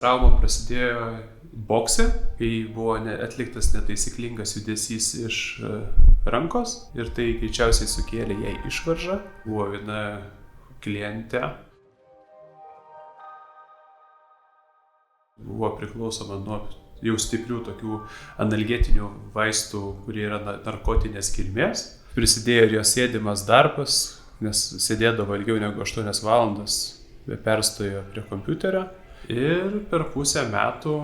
Trauma prasidėjo bokse, kai buvo atliktas netaisyklingas judesys iš rankos ir tai greičiausiai sukėlė jai išvaržą. Buvo viena klientė, buvo priklausoma nuo jau stiprių tokių analgetinių vaistų, kurie yra narkotinės kilmės. Prisidėjo ir jos sėdimas darbas, nes sėdėdavo ilgiau negu 8 valandas be perstojo prie kompiuterio. Ir per pusę metų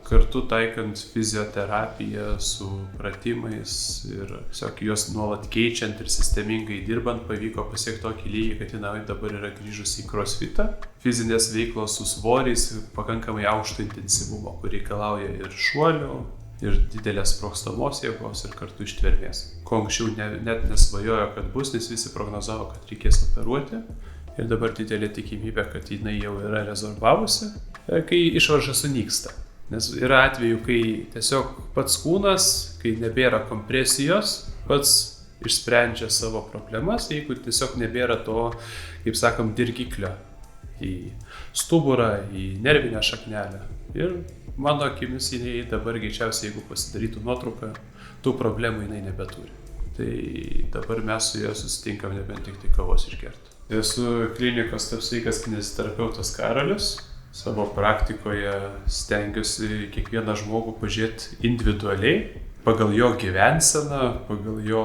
kartu taikant fizioterapiją su pratimais ir tiesiog juos nuolat keičiant ir sistemingai dirbant, pavyko pasiekti tokį lygį, kad jinai dabar yra grįžusi į crossfitą. Fizinės veiklos su svoriais pakankamai aukšto intensyvumo, kur reikalauja ir šuolių, ir didelės sprogstamos jėgos, ir kartu ištvermės. Ko anksčiau net nesvajojo, kad bus, nes visi prognozavo, kad reikės operuoti. Ir dabar didelė tikimybė, kad jinai jau yra rezorbavusi, kai išvarža sunyksta. Nes yra atveju, kai tiesiog pats kūnas, kai nebėra kompresijos, pats išsprendžia savo problemas, jeigu tiesiog nebėra to, kaip sakom, dirgiklio į stuburą, į nervinę šaknelę. Ir mano akimis jinai dabar greičiausiai, jeigu pasidarytų nuotrauką, tų problemų jinai nebeturi. Tai dabar mes su ja susitinkam nebent tik tai kavos išgerti. Esu klinikos Tap sveikas kineziterapeutas Karolis. Savo praktikoje stengiuosi kiekvieną žmogų pažiūrėti individualiai, pagal jo gyvenseną, pagal jo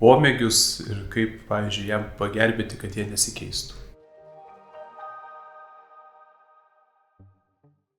pomėgius ir kaip, pavyzdžiui, jam pagelbėti, kad jie nesikeistų.